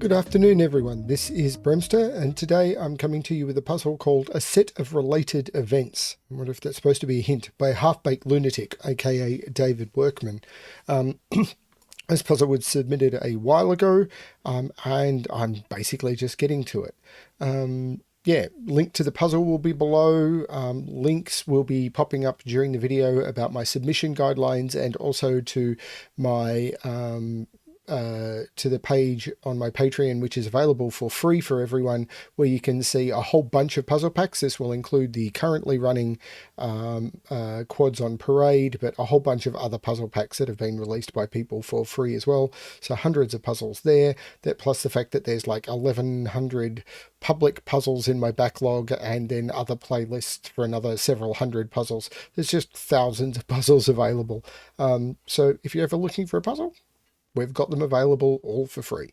Good afternoon everyone, this is BremSter and today I'm coming to you with a puzzle called A Set of Related Events. I wonder if that's supposed to be a hint, by HalfBakedLunatic, aka David Workman. This puzzle was submitted a while ago and I'm basically just getting to it. Yeah, link to the puzzle will be below. Links will be popping up during the video about my submission guidelines and also to my to the page on my Patreon, which is available for free for everyone, where you can see a whole bunch of puzzle packs. This will include the currently running Quads on Parade, but a whole bunch of other puzzle packs that have been released by people for free as well. So hundreds of puzzles there, that plus the fact that there's like 1100 public puzzles in my backlog and then other playlists for another several hundred puzzles. There's just thousands of puzzles available. So if you're ever looking for a puzzle, we've got them available all for free.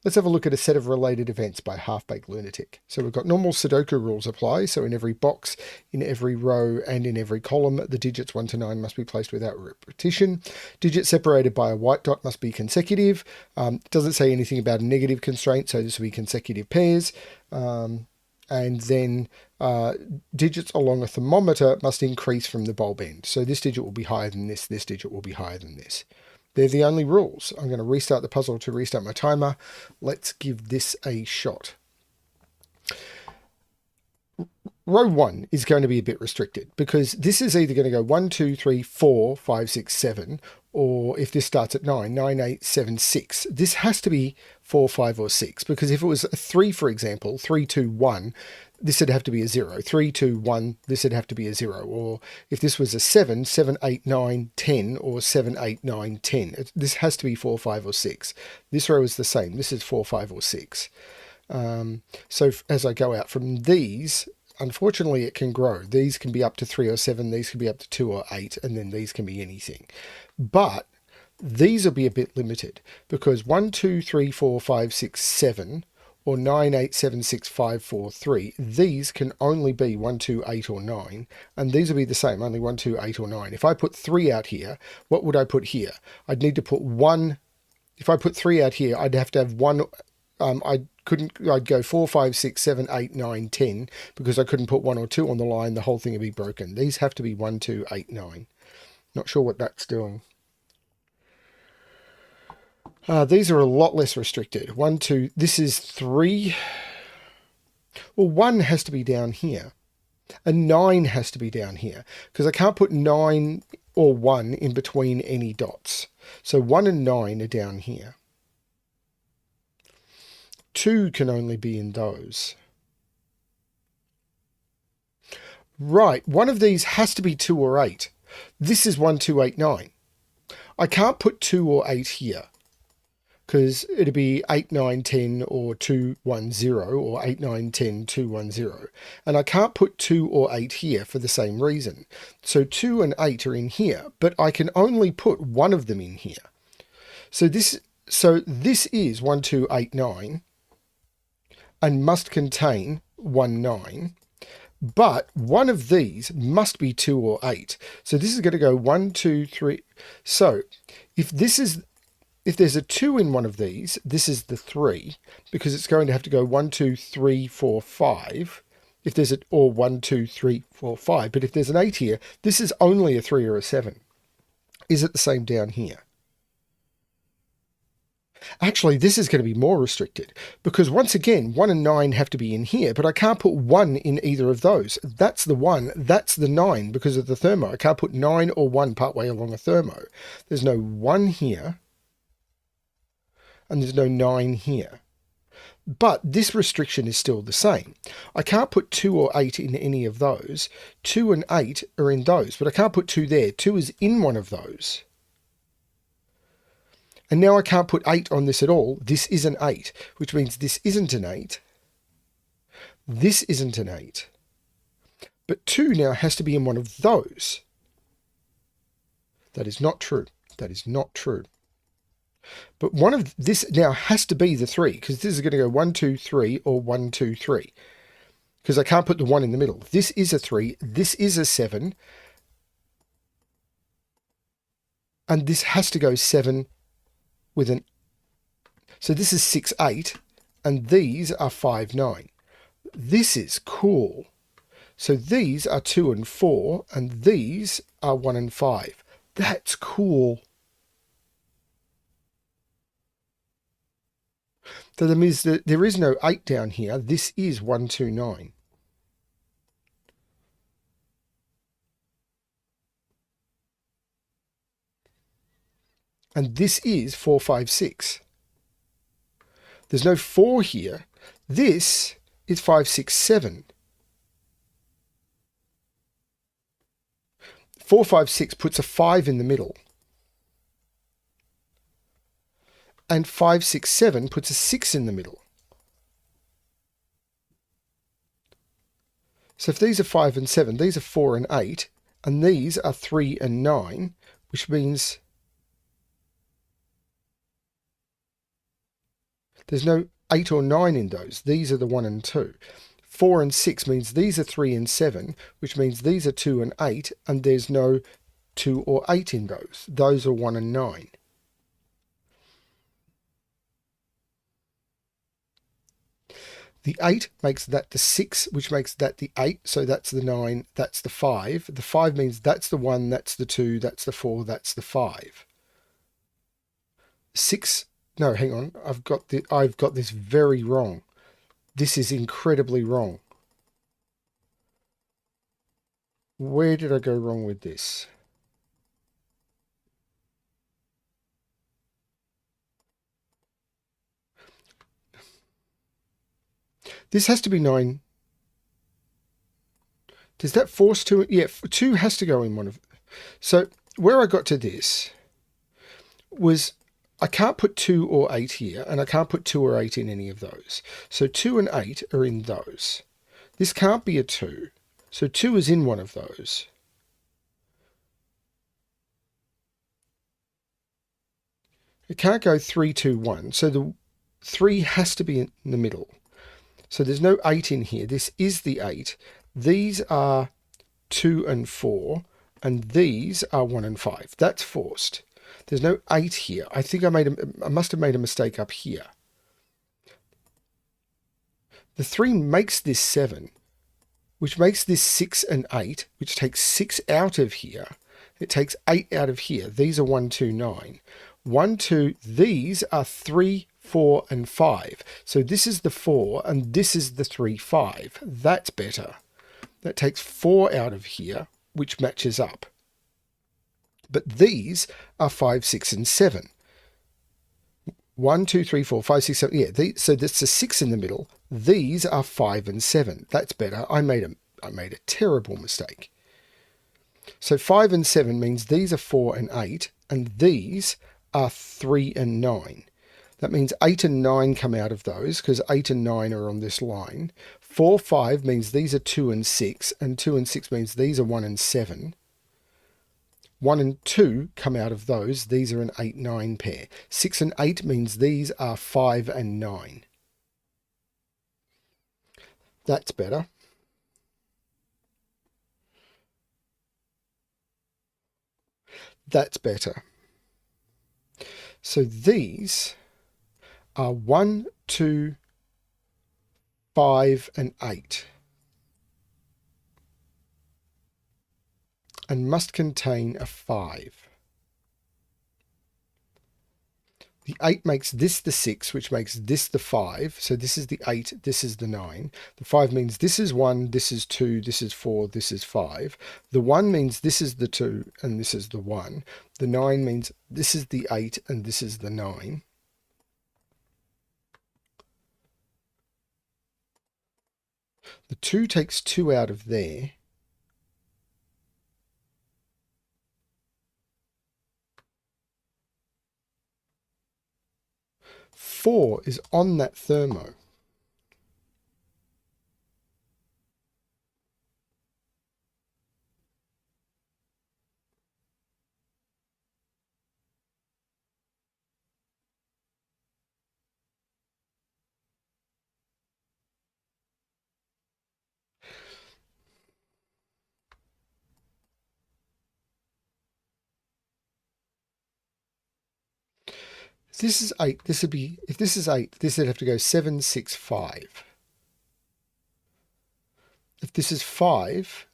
Let's have a look at A Set of Related Events by HalfBakedLunatic. So we've got normal Sudoku rules apply. So in every box, in every row, and in every column, the digits 1 to 9 must be placed without repetition. Digits separated by a white dot must be consecutive. It doesn't say anything about a negative constraint, so this will be consecutive pairs. And then digits along a thermometer must increase from the bulb end. So this digit will be higher than this digit will be higher than this. They're the only rules. I'm going to restart the puzzle to restart my timer. Let's give this a shot. Row 1 is going to be a bit restricted because this is either going to go 1, 2, 3, 4, 5, 6, 7, or if this starts at 9, 9, 8, 7, 6. This has to be 4, 5, or 6 because if it was a 3, for example, 3, 2, 1, this would have to be a 0. 3, 2, 1, this would have to be a 0. Or if this was a 7, 7, 8, 9, 10, or 7, 8, 9, 10. This has to be 4, 5, or 6. This row is the same. This is 4, 5, or 6. So as I go out from these, unfortunately it can grow. These can be up to 3 or 7, these can be up to 2 or 8, and then these can be anything. But these will be a bit limited because 1, 2, 3, 4, 5, 6, 7, or 9, 8, 7, 6, 5, 4, 3, these can only be 1, 2, 8, or 9, and these will be the same, only 1, 2, 8, or 9. If I put 3 out here, what would I put here? I'd need to put 1. If I put 3 out here, I'd have to have 1. I'd go 4, 5, 6, 7, 8, 9, 10, because I couldn't put 1 or 2 on the line, the whole thing would be broken. These have to be 1, 2, 8, 9. Not sure what that's doing. These are a lot less restricted. 1, 2, this is 3. Well, 1 has to be down here. And 9 has to be down here, because I can't put 9 or 1 in between any dots. So 1 and 9 are down here. 2 can only be in those. Right, one of these has to be 2 or 8. This is 1, 2, 8, 9. I can't put 2 or 8 here, because it'd be 8, 9, 10, or 2, 1, 0, or 8, 9, 10, 2, 1, 0. And I can't put 2 or 8 here for the same reason. So 2 and 8 are in here, but I can only put one of them in here. So this is 1, 2, 8, 9, and must contain 1, 9. But one of these must be 2 or 8. So this is going to go 1, 2, 3. So if there's a 2 in one of these, this is the 3, because it's going to have to go 1, 2, 3, 4, 5. If there's or 1, 2, 3, 4, 5. But if there's an 8 here, this is only a 3 or a 7. Is it the same down here? Actually, this is going to be more restricted because once again, 1 and 9 have to be in here, but I can't put 1 in either of those. That's the 1, that's the 9 because of the thermo. I can't put 9 or 1 partway along a thermo. There's no 1 here, and there's no 9 here. But this restriction is still the same. I can't put 2 or 8 in any of those. 2 and 8 are in those, but I can't put 2 there. 2 is in one of those. And now I can't put 8 on this at all. This is an 8, which means this isn't an 8. This isn't an 8. But 2 now has to be in one of those. That is not true. That is not true. But one of this now has to be the 3, because this is going to go 1, 2, 3, or 1, 2, 3. Because I can't put the 1 in the middle. This is a 3. This is a 7. And this has to go 7 with an So this is 6, 8. and these are 5, 9. This is cool. So these are 2 and 4, and these are 1 and 5. That's cool. So that means that there is no 8 down here. This is 1, 2, 9. And this is 4, 5, 6. There's no 4 here. This is 5, 6, 7. 4, 5, 6 puts a 5 in the middle. And 5, 6, 7 puts a 6 in the middle. So if these are 5 and 7, these are 4 and 8, and these are 3 and 9, which means there's no 8 or 9 in those. These are the 1 and 2. 4 and 6 means these are 3 and 7, which means these are 2 and 8, and there's no 2 or 8 in those. Those are 1 and 9. The 8 makes that the 6, which makes that the 8, so that's the 9, that's the 5. The 5 means that's the 1, that's the 2, that's the 4, that's the 5. 6, no, hang on, I've got this very wrong. This is incredibly wrong. Where did I go wrong with this? This has to be 9. Does that force 2? Yeah, 2 has to go in one of... So where I got to this was I can't put 2 or 8 here, and I can't put 2 or 8 in any of those. So 2 and 8 are in those. This can't be a 2. So 2 is in one of those. It can't go 3, 2, 1. So the 3 has to be in the middle. So there's no 8 in here. This is the 8. These are 2 and 4, and these are 1 and 5. That's forced. There's no 8 here. I think I must have made a mistake up here. The 3 makes this 7, which makes this 6 and 8, which takes 6 out of here. It takes 8 out of here. These are 1, 2, 9. 1, 2, these are 3, 4, and 5. So this is the 4, and this is the 3, 5. That's better. That takes 4 out of here, which matches up. But these are 5, 6, and 7. 1, 2, 3, 4, 5, 6, 7. Yeah, so that's a 6 in the middle. These are 5 and 7. That's better. I made a terrible mistake. So 5 and 7 means these are 4 and 8, and these are 3 and 9. That means 8 and 9 come out of those because 8 and 9 are on this line. 4, 5 means these are 2 and 6, and 2 and 6 means these are 1 and 7. 1 and 2 come out of those. These are an 8, 9 pair. 6 and 8 means these are 5 and 9. That's better. That's better. So these are 1, 2, 5, and 8. And must contain a 5. The 8 makes this the 6, which makes this the 5. So this is the 8, this is the 9. The 5 means this is 1, this is 2, this is 4, this is 5. The 1 means this is the 2, and this is the 1. The 9 means this is the 8, and this is the 9. The 2 takes 2 out of there. Four is on that thermo. If this is 8, this would be, if this is 8, this would have to go 7, 6, 5. If this is 5,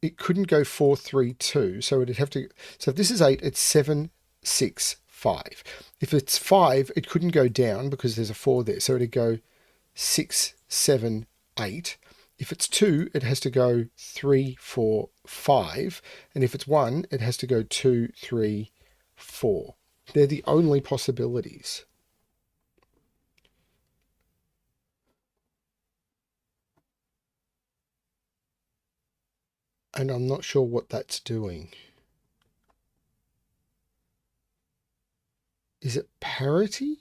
it couldn't go 4, 3, 2. So it'd have to, so if this is 8, it's 7, 6, 5. If it's 5, it couldn't go down because there's a 4 there. So it'd go 6, 7, 8. If it's 2, it has to go 3, 4, 5. And if it's 1, it has to go 2, 3, 4. They're the only possibilities. And I'm not sure what that's doing. Is it parity?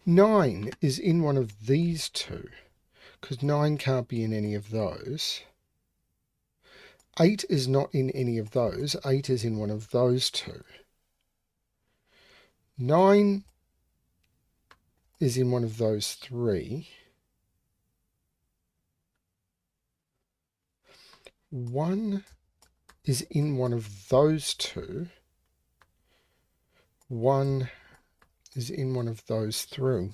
Nine is in one of these two, because 9 can't be in any of those. 8 is not in any of those. 8 is in one of those two. 9 is in one of those three. 1 is in one of those two. 1 is in one of those three.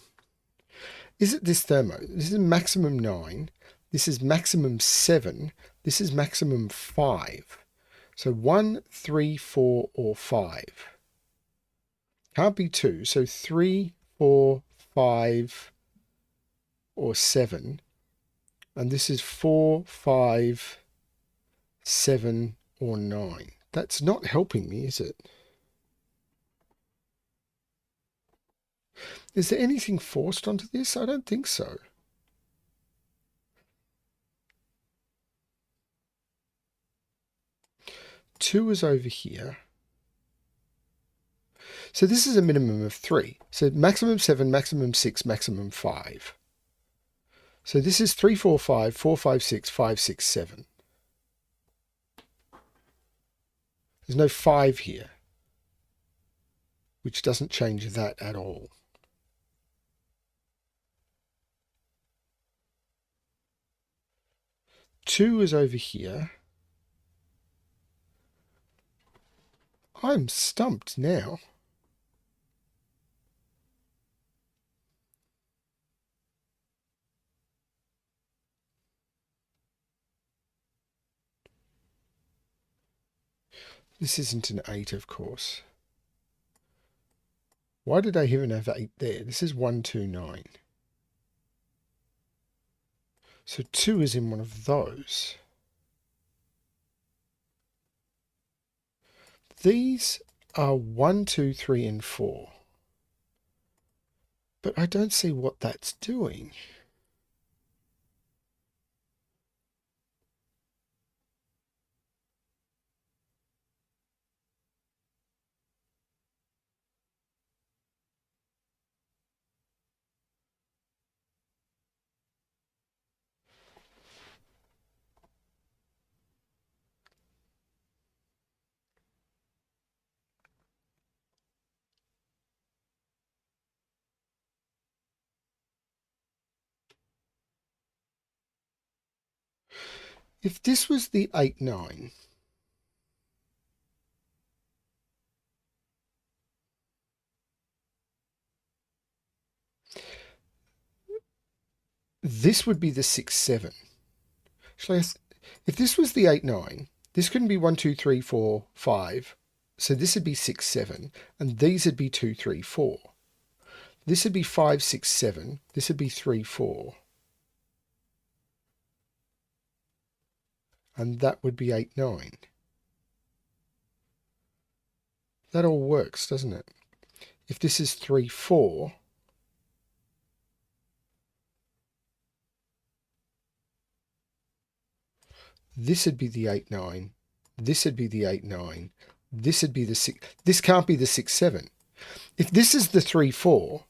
Is it this thermo? This is maximum 9. This is maximum 7. This is maximum 5. So 1, 3, 4, or 5. Can't be 2. So 3, 4, 5, or 7. And this is 4, 5, 7, or 9. That's not helping me, is it? Is there anything forced onto this? I don't think so. Two is over here. So this is a minimum of 3. So maximum 7, maximum 6, maximum 5. So this is 3, 4, 5, 4, 5, 6, 5, 6, 7. There's no 5 here, which doesn't change that at all. Two is over here. I'm stumped now. This isn't an 8, of course. Why did I even have 8 there? This is 1, 2, 9. So 2 is in one of those. These are 1, 2, 3, and 4. But I don't see what that's doing. If this was the 8, 9, this would be the 6, 7. If this was the 8, 9, this couldn't be 1, 2, 3, 4, 5. So this would be 6, 7. And these would be 2, 3, 4. This would be 5, 6, 7. This would be 3, 4. And that would be 8, 9. That all works, doesn't it? If this is 3, 4, this would be the 8, 9. This would be the 8, 9. This would be the 6. This can't be the 6, 7. If this is the 3, 4,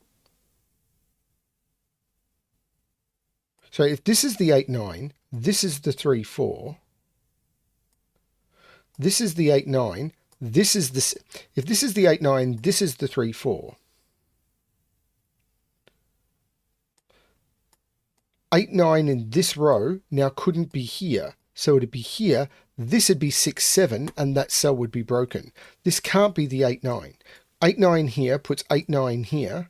so if this is the 8, 9, this is the 3, 4, This is the 8, 9. This is the, if this is the 8, 9, this is the 3, 4. 8, 9 in this row now couldn't be here. So it'd be here. This would be 6, 7, and that cell would be broken. This can't be the 8, 9. 8, 9 here puts 8, 9 here.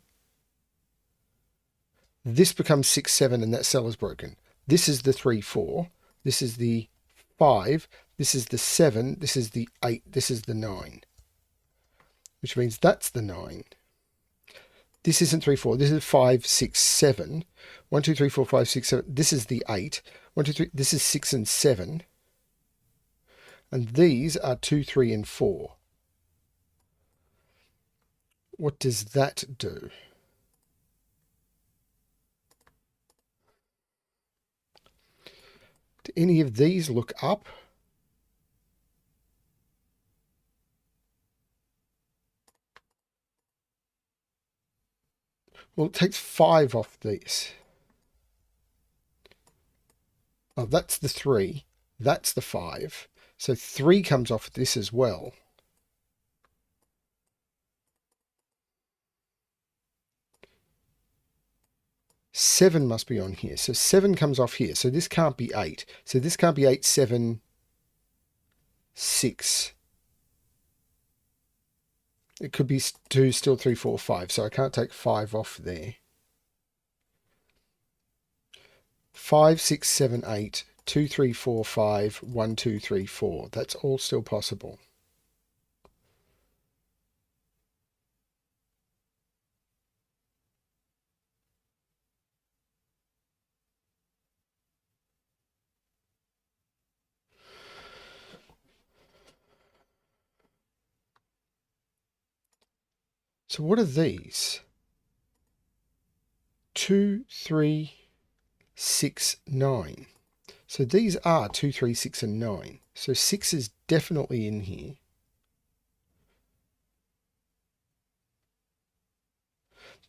This becomes 6, 7, and that cell is broken. This is the 3, 4. This is the 5. This is the 7. This is the 8. This is the 9. Which means that's the 9. This isn't 3, 4. This is 5, 6, 7. 1, 2, 3, 4, 5, 6, 7. This is the 8. 1, 2, 3. This is 6 and 7. And these are 2, 3, and 4. What does that do? Do any of these look up? Well, it takes 5 off these. Oh, that's the 3. That's the 5. So 3 comes off this as well. Seven must be on here. So 7 comes off here. So this can't be 8. So this can't be 8, 7, 6. It could be 2, still 3, 4, 5. So I can't take 5 off there. 5, 6, 7, 8, 2, 3, 4, 5, 1, 2, 3, 4. That's all still possible. So what are these? 2, 3, 6, 9. So these are 2, 3, 6, and 9. So 6 is definitely in here.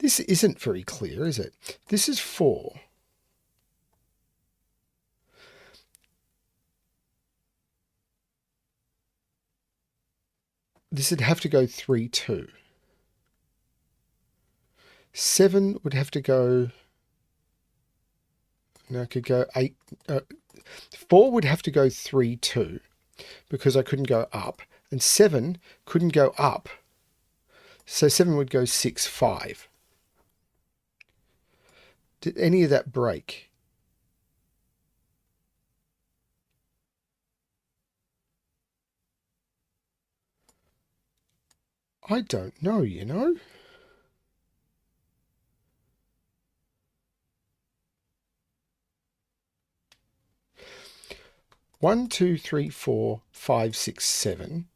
This isn't very clear, is it? This is 4. This would have to go 3, 2. 7 would have to go... No, I could go 8... 4 would have to go 3, 2, because I couldn't go up. And 7 couldn't go up. So 7 would go 6, 5. Did any of that break? I don't know, you know. One, 2, 3, 4, 5, 6, 7,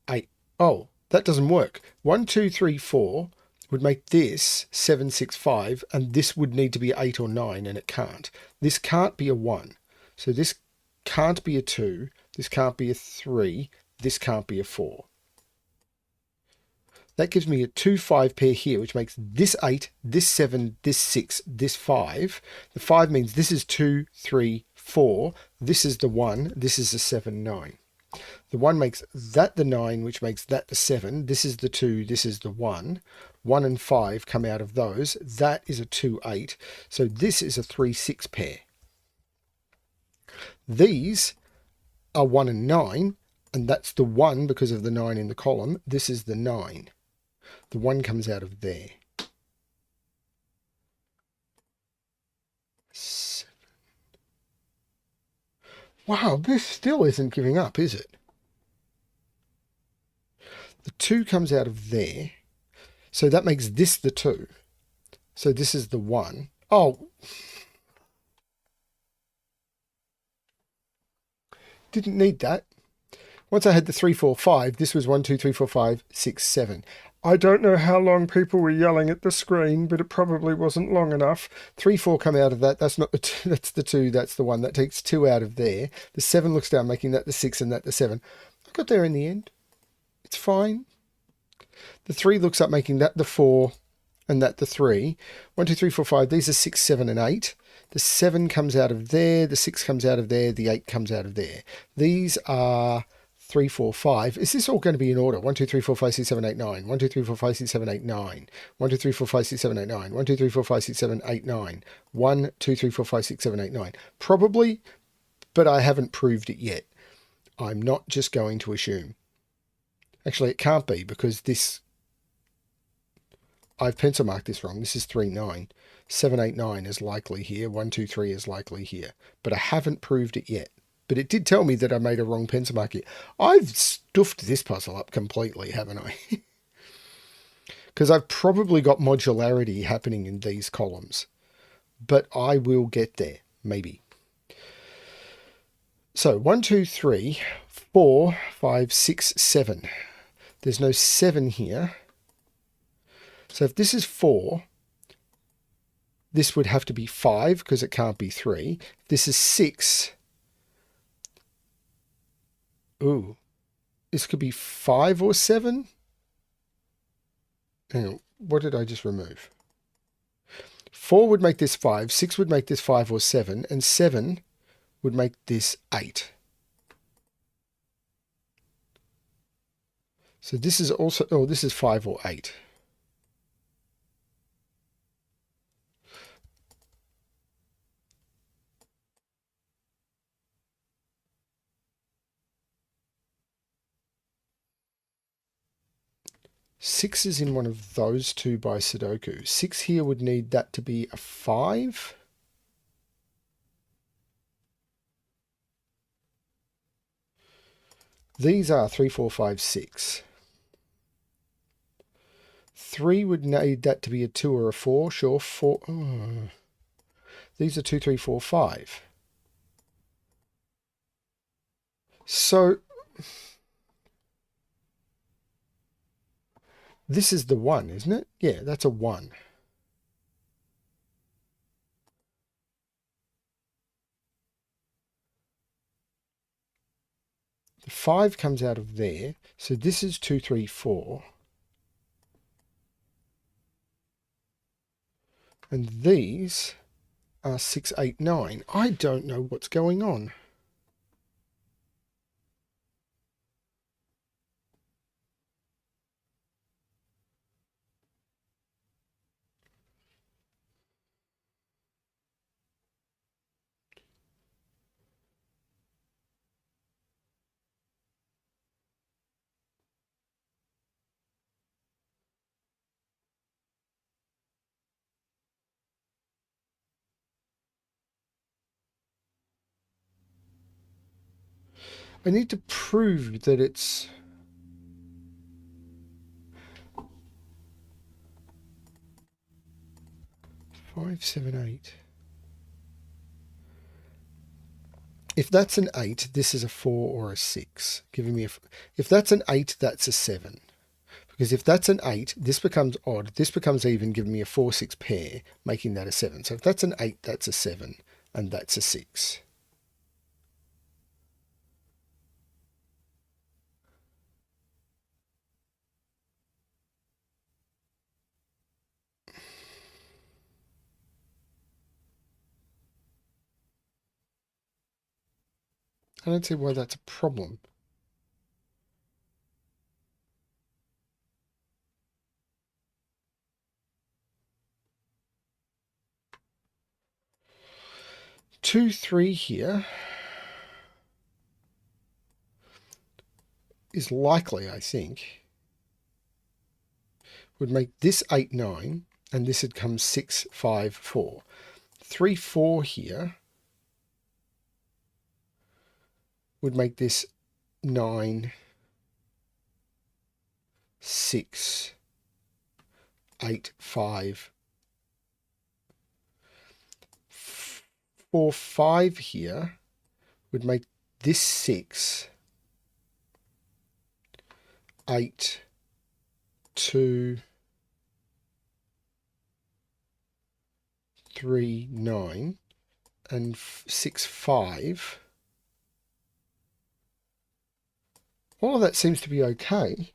8. Oh, that doesn't work. 1, 2, 3, 4 would make this 7, 6, 5, and this would need to be 8 or 9, and it can't. This can't be a 1. So this can't be a 2. This can't be a 3. This can't be a 4. That gives me a 2, 5 pair here, which makes this 8, this 7, this 6, this 5. The 5 means this is 2, 3, 4. This is the 1. This is the 7, 9. The 1 makes that the 9, which makes that the 7. This is the 2. This is the 1. 1 and 5 come out of those. That is a 2, 8. So this is a 3, 6 pair. These are 1 and 9, and that's the 1 because of the 9 in the column. This is the 9. The 1 comes out of there. 7. Wow, this still isn't giving up, is it? The 2 comes out of there. So that makes this the 2. So this is the 1. Oh. Didn't need that. Once I had the 3, 4, 5, this was 1, 2, 3, 4, 5, 6, 7. I don't know how long people were yelling at the screen, but it probably wasn't long enough. 3, 4 come out of that. That's not the 2, that's the 2, that's the 1. That takes 2 out of there. The 7 looks down, making that the 6 and that the 7. I got there in the end. It's fine. The 3 looks up, making that the 4 and that the 3. 1, 2, 3, 4, 5. These are 6, 7, and 8. The 7 comes out of there. The 6 comes out of there. The 8 comes out of there. These are 3, 4, 5. Is this all going to be in order? 1, 2, 3, 4, 5, 6, 7, 8, 9. 1, 2, 3, 4, 5, 6, 7, 8, 9. 1, 2, 3, 4, 5, 6, 7, 8, 9. 1, 2, 3, 4, 5, 6, 7, 8, 9. 1, 2, 3, 4, 5, 6, 7, 8, 9. Probably, but I haven't proved it yet. I'm not just going to assume. Actually, it can't be because this, I've pencil marked this wrong. This is 3, 9. 7, 8, 9 is likely here. 1, 2, 3 is likely here. But I haven't proved it yet. But it did tell me that I made a wrong pencil mark here. I've stuffed this puzzle up completely, haven't I? Because I've probably got modularity happening in these columns. But I will get there, maybe. So 1, 2, 3, 4, 5, 6, 7. There's no 7 here. So if this is 4, this would have to be 5 because it can't be 3. If this is 6. Ooh, this could be 5 or 7. Hang on, what did I just remove? 4 would make this 5, 6 would make this 5 or 7, and 7 would make this 8. So this is also, oh, this is 5 or 8. Six is in one of those two by Sudoku. 6 here would need that to be a 5. These are 3, 4, 5, 6. 3 would need that to be a 2 or a 4. Sure, 4. Oh. These are 2, 3, 4, 5. So this is the 1, isn't it? Yeah, that's a 1. The 5 comes out of there. So this is 2, 3, 4. And these are 6, 8, 9. I don't know what's going on. I need to prove that it's 5, 7, 8. If that's an 8, this is a 4 or a 6, giving me a. If that's an 8, that's a 7. Because if that's an 8, this becomes odd. This becomes even, giving me a 4, 6 pair, making that a 7. So if that's an 8, that's a 7, and that's a 6. I don't see why that's a problem. Two, 3 here is likely, I think. Would make this 8, 9, and this would come 6, 5, 4. 3, 4 here would make this 9, 6, 8, 5. 4, 5 here would make this 6, 8, 2, 3, 9, and 6, 5. All of that seems to be okay.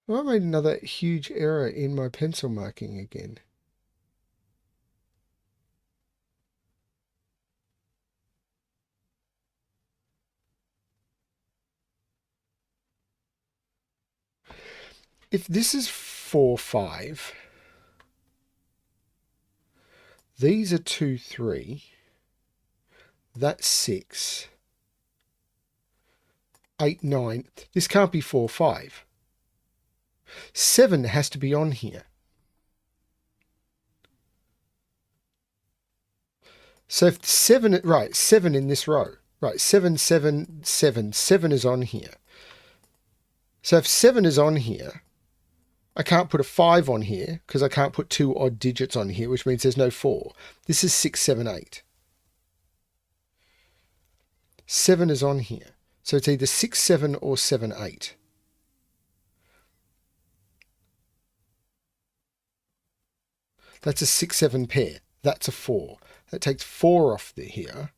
Well, I made another huge error in my pencil marking again. If this is 4, 5, these are 2, 3, that's 6, 8, 9. This can't be 4, 5. 7 has to be on here. So if 7, right, 7 in this row. Right, 7, 7, 7. 7 is on here. So if 7 is on here, I can't put a 5 on here because I can't put 2 odd digits on here, which means there's no 4. This is 6, 7, 8. 7 is on here. So it's either 6, 7 or 7, 8. That's a 6, 7 pair. That's a 4. That takes 4 off here.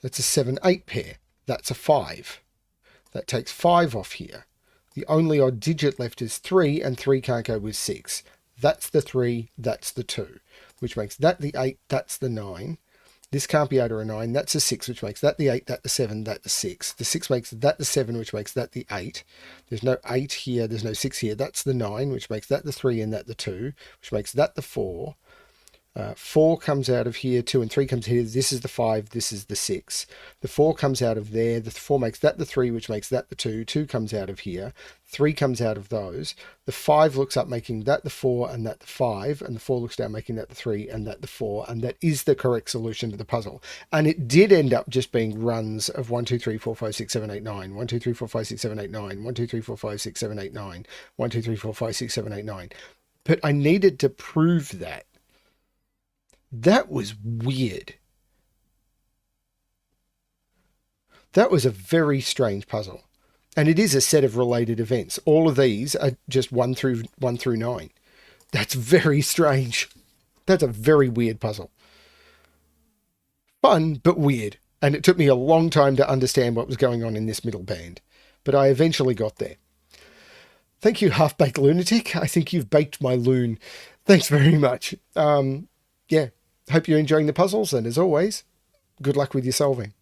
That's a 7, 8 pair. That's a 5. That takes 5 off here. The only odd digit left is 3, and 3 can't go with 6. That's the 3, that's the 2, which makes that the 8, that's the 9. This can't be 8 or a 9, that's a 6, which makes that the 8, that the 7, that the 6. The 6 makes that the 7, which makes that the 8. There's no 8 here, there's no 6 here, that's the 9, which makes that the 3 and that the 2, which makes that the 4. 4 comes out of here, 2 and 3 comes here. This is the 5, this is the 6. The 4 comes out of there. The 4 makes that the 3, which makes that the 2. 2 comes out of here. 3 comes out of those. The 5 looks up, making that the 4 and that the 5. And the 4 looks down, making that the 3 and that the 4. And that is the correct solution to the puzzle. And it did end up just being runs of 1, 2, 3, 4, 5, 6, 7, 8, 9. 1, 2, 3, 4, 5, 6, 7, 8, 9. 1, 2, 3, 4, 5, 6, 7, 8, 9. 1, 2, 3, 4, 5, 6, 7, 8, 9. But I needed to prove that. That was weird. That was a very strange puzzle. And it is a set of related events. All of these are just 1 through 9. That's very strange. That's a very weird puzzle. Fun, but weird. And it took me a long time to understand what was going on in this middle band. But I eventually got there. Thank you, HalfBakedLunatic. I think you've baked my loon. Thanks very much. Yeah. Hope you're enjoying the puzzles, and as always, good luck with your solving.